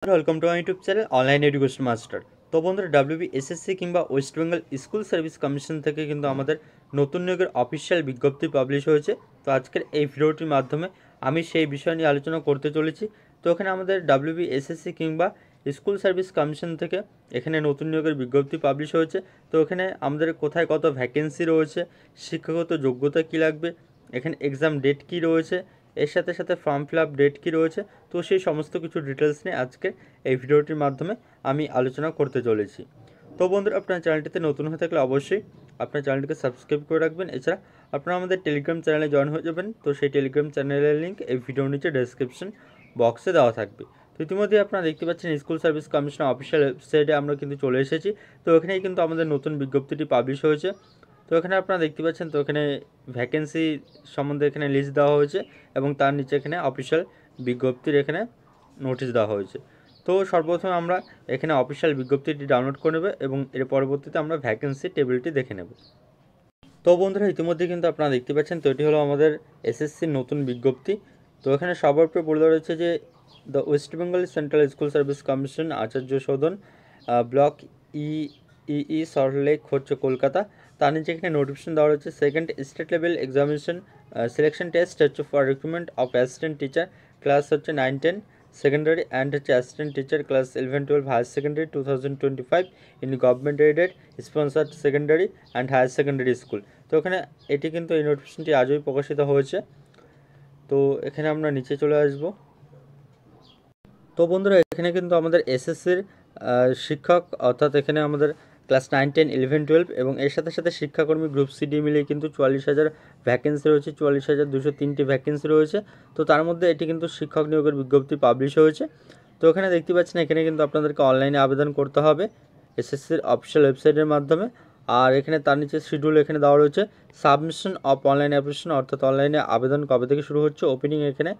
Welcome to my YouTube channel online education master. তো বন্ধুরা, SSC কিংবা West Bengal school service commission থেকে কিন্তু আমাদের নতুন নিয়োগের অফিসিয়াল বিজ্ঞপ্তি পাবলিশ হয়েছে। তো আজকের এই ভিডিওটির মাধ্যমে আমি সেই বিষয় নিয়ে আলোচনা করতে চলেছি। তো এখানে আমাদের এসএসসি কিংবা স্কুল সার্ভিস কমিশন থেকে এখানে নতুন নিয়োগের বিজ্ঞপ্তি পাবলিশ হয়েছে। তো এখানে আমাদের কোথায় কত ভ্যাকেন্সি রয়েছে, শিক্ষাগত যোগ্যতা কী লাগবে, এখানে এক্সাম ডেট কী রয়েছে, এর সাথে সাথে ফর্ম ফিল আপ ডেট কী রয়েছে, তো সেই সমস্ত কিছু ডিটেলস নিয়ে আজকে এই ভিডিওটির মাধ্যমে আমি আলোচনা করতে চলেছি। তো বন্ধুরা, আপনার চ্যানেলটিতে নতুন হয়ে থাকলে অবশ্যই আপনার চ্যানেলটিকে সাবস্ক্রাইব করে রাখবেন। এছাড়া আপনারা আমাদের টেলিগ্রাম চ্যানেলে জয়েন হয়ে যাবেন। তো সেই টেলিগ্রাম চ্যানেলের লিঙ্ক এই ভিডিওর নিচে ডেসক্রিপশন বক্সে দেওয়া থাকবে। তো ইতিমধ্যে আপনারা দেখতে পাচ্ছেন স্কুল সার্ভিস কমিশন অফিসিয়াল ওয়েবসাইটে আমরা কিন্তু চলে এসেছি। তো এখানেই কিন্তু আমাদের নতুন বিজ্ঞপ্তিটি পাবলিশ হয়েছে। তো এখানে আপনারা দেখতে পাচ্ছেন, তো এখানে ভ্যাকেন্সি সম্বন্ধে এখানে লিস্ট দেওয়া হয়েছে এবং তার নিচে এখানে অফিসিয়াল বিজ্ঞপ্তির এখানে নোটিশ দেওয়া হয়েছে। তো সর্বপ্রথম আমরা এখানে অফিসিয়াল বিজ্ঞপ্তিটি ডাউনলোড করে নেব এবং এর পরবর্তীতে আমরা ভ্যাকেন্সি টেবিলটি দেখে নেব। তো বন্ধুরা, ইতিমধ্যে কিন্তু আপনারা দেখতে পাচ্ছেন, তো এটি হলো আমাদের এসএসসির নতুন বিজ্ঞপ্তি। তো এখানে সবার উপরে বলে রয়েছে যে the West Bengal central school service commission, Acharya Sadan, block E Salt Lake হচ্ছে কলকাতা। তার নিচে এখানে নোটিফিকেশন দেওয়া রয়েছে second state level examination selection test হচ্ছে for recruitment of assistant teacher class হচ্ছে 9-10 সেকেন্ডারি অ্যান্ড হচ্ছে assistant teacher class 11-12 higher secondary 2025 in government aided sponsored secondary and higher secondary school. তো এখানে এটি কিন্তু এই নোটিফিকেশনটি আজই প্রকাশিত হয়েছে। তো এখানে আমরা নিচে চলে আসব। তো বন্ধুরা, এখানে কিন্তু আমাদের এসএসসির শিক্ষক, অর্থাৎ এখানে আমাদের ক্লাস 9-10 11-12 এবং এর সাথে সাথে শিক্ষাকর্মী গ্রুপ সিডি মিলিয়ে কিন্তু 44,000 ভ্যাকেন্সি রয়েছে, 44,203টি ভ্যাকেন্সি রয়েছে। তো তার মধ্যে এটি কিন্তু শিক্ষক নিয়োগের বিজ্ঞপ্তি পাবলিশ হয়েছে। তো এখানে দেখতে পাচ্ছেন, এখানে কিন্তু আপনাদেরকে অনলাইনে আবেদন করতে হবে এসএসসির অফিসিয়াল ওয়েবসাইটের মাধ্যমে। আর এখানে তার নিচে শিডিউল এখানে দেওয়া রয়েছে সাবমিশন অফ অনলাইন অ্যাপ্লিকেশন, অর্থাৎ অনলাইনে আবেদন কবে থেকে শুরু হচ্ছে। ওপেনিং এখানে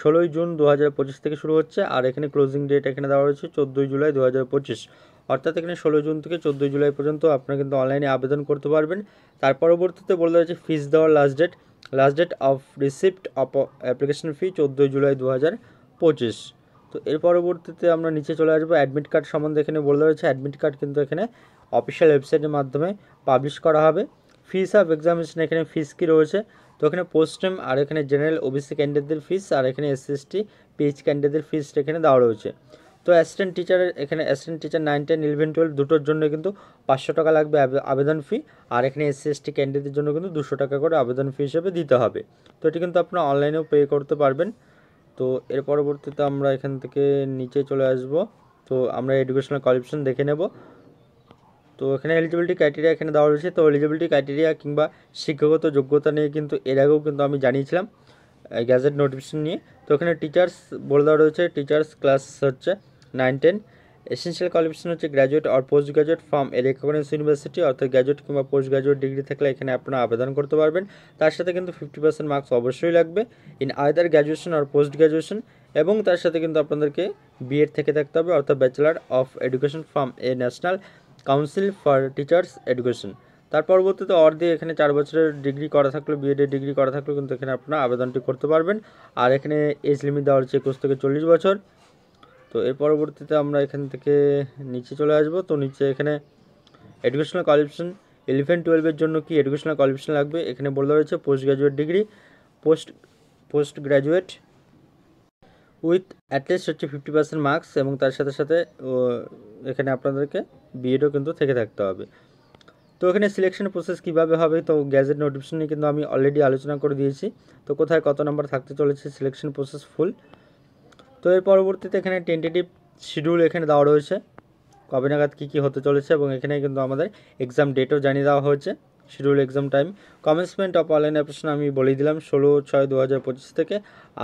16 জুন 2025 থেকে শুরু হচ্ছে। আর এখানে ক্লোজিং ডেট এখানে দেওয়া রয়েছে 14 জুলাই 2025, অর্থাৎ এখানে 16 জুন থেকে 14 জুলাই পর্যন্ত আপনারা কিন্তু অনলাইনে আবেদন করতে পারবেন। তার পরবর্তীতে বলা হয়েছে ফিস দেওয়ার last date of receipt of application fee 14 July 2025। তো এর পরবর্তীতে আমরা নিচে চলে আসবো। অ্যাডমিট কার্ড সম্বন্ধে এখানে বলা রয়েছে অ্যাডমিট কার্ড কিন্তু এখানে অফিসিয়াল ওয়েবসাইটের মাধ্যমে পাবলিশ করা হবে। ফিস অফ এক্সামিনেশন এখানে ফিস কী রয়েছে, তো এখানে পোস্ট নেম আর এখানে জেনারেল ওবিসি ক্যান্ডিডেটদের ফিস আর এখানে এসসি এসটি পিএইচ ক্যান্ডিডেটদের ফিস এখানে দেওয়া রয়েছে। তো অ্যাসিস্ট্যান্ট টিচারের এখানে অ্যাসিস্ট্যান্ট টিচার 9-10 11-12 দুটোর জন্য কিন্তু 500 টাকা লাগবে আবেদন ফি। আর এখানে এসসি এসটি ক্যান্ডিডেটদের জন্য কিন্তু 200 টাকা করে আবেদন ফি হিসেবে দিতে হবে। তো এটি কিন্তু আপনারা অনলাইনেও পে করতে পারবেন। তো এর পরবর্তীতে আমরা এখান থেকে নিচে চলে আসব। তো আমরা এডুকেশনাল কোয়ালিফিকেশন দেখে নেব। তো এখানে এলিজিবিলিটি ক্রাইটেরিয়া এখানে দেওয়া রয়েছে। তো এলিজিবিলিটি ক্রাইটেরিয়া কিংবা শিক্ষাগত যোগ্যতা নিয়ে কিন্তু এর আগেও কিন্তু আমি জানিয়েছিলাম গ্যাজেট নোটিফিকেশন নিয়ে। তো এখানে টিচার্স বলে দেওয়া রয়েছে টিচার্স ক্লাস হচ্ছে 9-10। এসেনশিয়াল কোয়ালিফিকেশন হচ্ছে গ্র্যাজুয়েট আর post graduate from a recognised university, অর্থাৎ গ্র্যাজুয়েট কিংবা পোস্ট গ্র্যাজুয়েট ডিগ্রি থাকলে এখানে আপনারা আবেদন করতে পারবেন। তার সাথে কিন্তু 50% মার্কস অবশ্যই লাগবে ইন আইদার গ্র্যাজুয়েশন আর পোস্ট গ্র্যাজুয়েশন, এবং তার সাথে কিন্তু আপনাদেরকে বিএড থেকে থাকতে হবে, অর্থাৎ bachelor of education from a national council for teachers education. তার পরবর্তীতে দিয়ে এখানে 4 বছরের ডিগ্রি করা থাকলে, বিএডের ডিগ্রি করা থাকলেও কিন্তু এখানে আপনারা আবেদনটি করতে পারবেন। আর এখানে এজ লিমিট দেওয়া হচ্ছে 21 থেকে 40 বছর। তো এর পরবর্তীতে আমরা এখান থেকে নিচে চলে আসব। তো নিচে এখানে এডুকেশনাল কোয়ালিফিকেশন 11-12 জন্য কি এডুকেশনাল কোয়ালিফিকেশন লাগবে এখানে বলা রয়েছে post graduate degree, post graduate with at least হচ্ছে 50% মার্কস, এবং তার সাথে সাথে এখানে আপনাদেরকে বিএডও কিন্তু থেকে থাকতে হবে। তো এখানে সিলেকশন প্রসেস কীভাবে হবে, তো গ্যাজেট নোটিফিকেশন নিয়ে কিন্তু আমি অলরেডি আলোচনা করে দিয়েছি। তো কোথায় কত নাম্বার থাকতে চলেছে সিলেকশন প্রসেস ফুল। তো এর পরবর্তীতে এখানে টেন্টেটিভ শিডিউল এখানে দেওয়া রয়েছে কবে নাগাদ কী কী হতে চলেছে, এবং এখানে কিন্তু আমাদের এক্সাম ডেটও জানিয়ে দেওয়া হয়েছে, schedule exam time. Commencement of online application আমি বলেই দিলাম 16/6/2025 থেকে।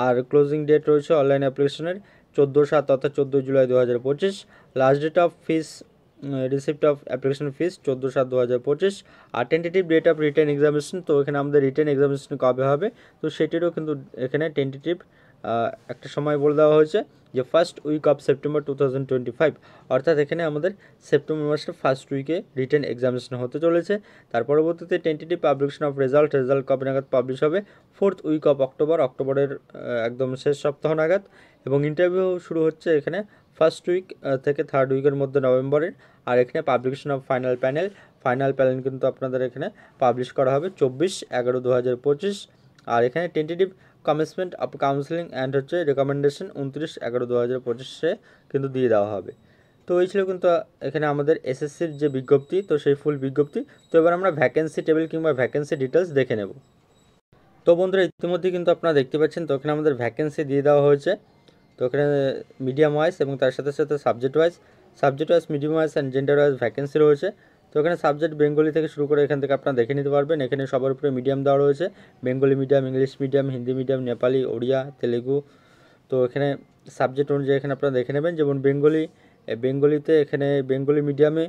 আর ক্লোজিং ডেট রয়েছে অনলাইন অ্যাপ্লিকেশনের 14/7 অর্থাৎ 14 July 2025। Last date of fees receipt of application fees 14/7/2025। আর tentative date of written examination, তো এখানে আমাদের রিটেন এক্সামিনেশন কবে হবে, তো সেটিরও কিন্তু এখানে টেন্টেটিভ একটা সময় বলে দেওয়া হয়েছে যে ফার্স্ট উইক অফ সেপ্টেম্বর 2025, অর্থাৎ এখানে আমাদের সেপ্টেম্বর মাসের ফার্স্ট উইকে রিটেন এক্সামিনেশন হতে চলেছে। তার পরবর্তীতে টেন্টেটিভ পাবলিকেশন অফ রেজাল্ট কবে নাগাদ পাবলিশ হবে 4th উইক অফ অক্টোবরের একদম শেষ সপ্তাহ নাগাদ, এবং ইন্টারভিউ শুরু হচ্ছে এখানে ফার্স্ট উইক থেকে থার্ড উইকের মধ্যে নভেম্বরের। আর এখানে পাবলিকেশন অফ ফাইনাল প্যানেল কিন্তু আপনাদের এখানে পাবলিশ করা হবে 24/11/2025। আর এখানে tentative commencement of counselling and হচ্ছে রেকমেন্ডেশন 29/11/2025 কিন্তু দিয়ে দেওয়া হবে। তো এই ছিল কিন্তু এখানে আমাদের এসএসসির যে বিজ্ঞপ্তি, তো সেই ফুল বিজ্ঞপ্তি। তো এবার আমরা ভ্যাকেন্সি টেবিল কিংবা ভ্যাকেন্সি ডিটেলস দেখে নেব। তো বন্ধুরা ইতিমধ্যে কিন্তু আপনারা দেখতে পাচ্ছেন, তো এখানে আমাদের ভ্যাকেন্সি দিয়ে দেওয়া হয়েছে। তো এখানে মিডিয়াম ওয়াইজ এবং তার সাথে সাথে subject wise, medium wise and gender wise vacancy রয়েছে। তো এখানে সাবজেক্ট বেঙ্গলি থেকে শুরু করে এখান থেকে আপনারা দেখে নিতে পারবেন। এখানে সবার উপরে মিডিয়াম দেওয়া রয়েছে, Bengali medium, English medium, Hindi medium, Nepali, Odia, Telugu. তো এখানে সাবজেক্ট অনুযায়ী এখানে আপনারা দেখে নেবেন। যেমন বেঙ্গলিতে এখানে বেঙ্গলি মিডিয়ামে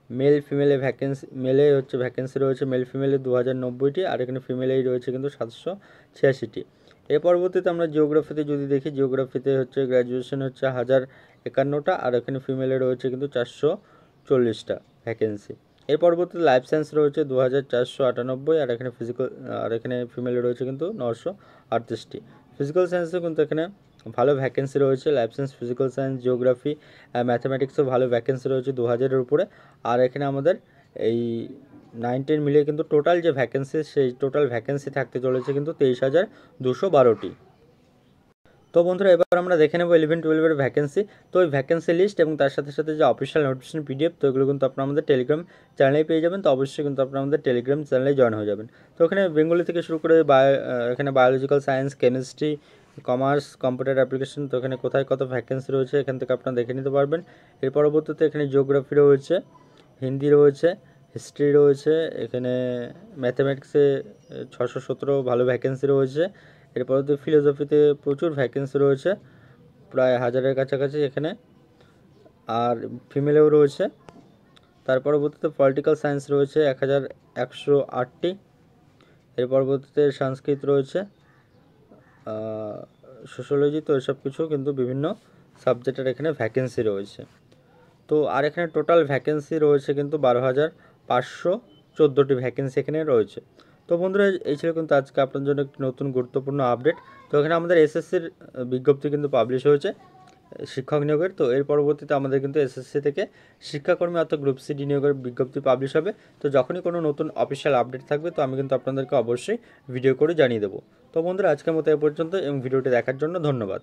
মেল ফিমেলে ভ্যাকেন্সি, মেলে হচ্ছে ভ্যাকেন্সি রয়েছে মেল ফিমেলে 2090টি, আর এখানে ফিমেলেই রয়েছে কিন্তু 786টি। এর পরবর্তীতে আমরা জিওগ্রাফিতে যদি দেখি, জিওগ্রাফিতে হচ্ছে গ্র্যাজুয়েশন হচ্ছে 1051টা, আর এখানে ফিমেলে রয়েছে কিন্তু 440টা ভ্যাকেন্সি। এর পরবর্তীতে লাইফ সায়েন্স রয়েছে 2498, আর এখানে ফিমেলে রয়েছে কিন্তু 938টি। ফিজিক্যাল সায়েন্সেও কিন্তু এখানে ভালো ভ্যাকেন্সি রয়েছে, life science, physical science, geography, ম্যাথামেটিক্সও ভালো ভ্যাকেন্সি রয়েছে 2000-এর উপরে। আর এখানে আমাদের এই 9-10 মিলিয়ে কিন্তু টোটাল যে ভ্যাকেন্সি, সেই টোটাল ভ্যাকেন্সি থাকতে চলেছে কিন্তু 23,212টি। তো বন্ধুরা এবার আমরা দেখে নেব 11-12-এর ভ্যাকেন্সি। তো ওই ভ্যাকেন্সি লিস্ট এবং তার সাথে সাথে যে অফিসিয়াল নোটিফিকেশন পিডিএফ, তো এগুলো কিন্তু আপনারা আমাদের টেলিগ্রাম চ্যানেলেই পেয়ে যাবেন। তো অবশ্যই কিন্তু আপনারা আমাদের টেলিগ্রাম চ্যানেলে জয়েন হয়ে যাবেন। তো এখানে বেঙ্গলি থেকে শুরু করে এখানে biological science, chemistry, commerce, computer application, তো এখানে কোথায় কত ভ্যাকেন্সি রয়েছে এখান থেকে আপনারা দেখে নিতে পারবেন। এর পরবর্তীতে এখানে জিওগ্রাফি রয়েছে, হিন্দি রয়েছে, হিস্ট্রি রয়েছে, এখানে ম্যাথামেটিক্সে 617 ভালো ভ্যাকেন্সি রয়েছে। এরপর তো ফিলোসফিতে প্রচুর ভ্যাকেন্সি রয়েছে, প্রায় 1000-এর কাছাকাছি এখানে, আর ফিমেলেও রয়েছে। তার পরবর্তীতে পলিটিক্যাল সায়েন্স রয়েছে 1108টি। এর পরবর্তীতে সংস্কৃত রয়েছে, সোশ্যোলজি, তো এসব কিছু কিন্তু বিভিন্ন সাবজেক্টের এখানে ভ্যাকেন্সি রয়েছে। তো আর এখানে টোটাল ভ্যাকেন্সি রয়েছে কিন্তু 12,514টি ভ্যাকেন্সি এখানে রয়েছে। তো বন্ধুরা এই ছিল কিন্তু আজকে আপনার জন্য একটি নতুন গুরুত্বপূর্ণ আপডেট। তো এখানে আমাদের এসএসসির বিজ্ঞপ্তি কিন্তু পাবলিশ হয়েছে শিক্ষক নিয়োগের। তো এর পরবর্তীতে আমাদের কিন্তু এসএসসি থেকে শিক্ষাকর্মী অর্থাৎ গ্রুপ সি ডি নিয়োগের বিজ্ঞপ্তি পাবলিশ হবে। তো যখনই কোনো নতুন অফিসিয়াল আপডেট থাকবে, তো আমি কিন্তু আপনাদেরকে অবশ্যই ভিডিও করে জানিয়ে দেবো। তো বন্ধুরা আজকের মতো এ পর্যন্ত, এবং ভিডিওটি দেখার জন্য ধন্যবাদ।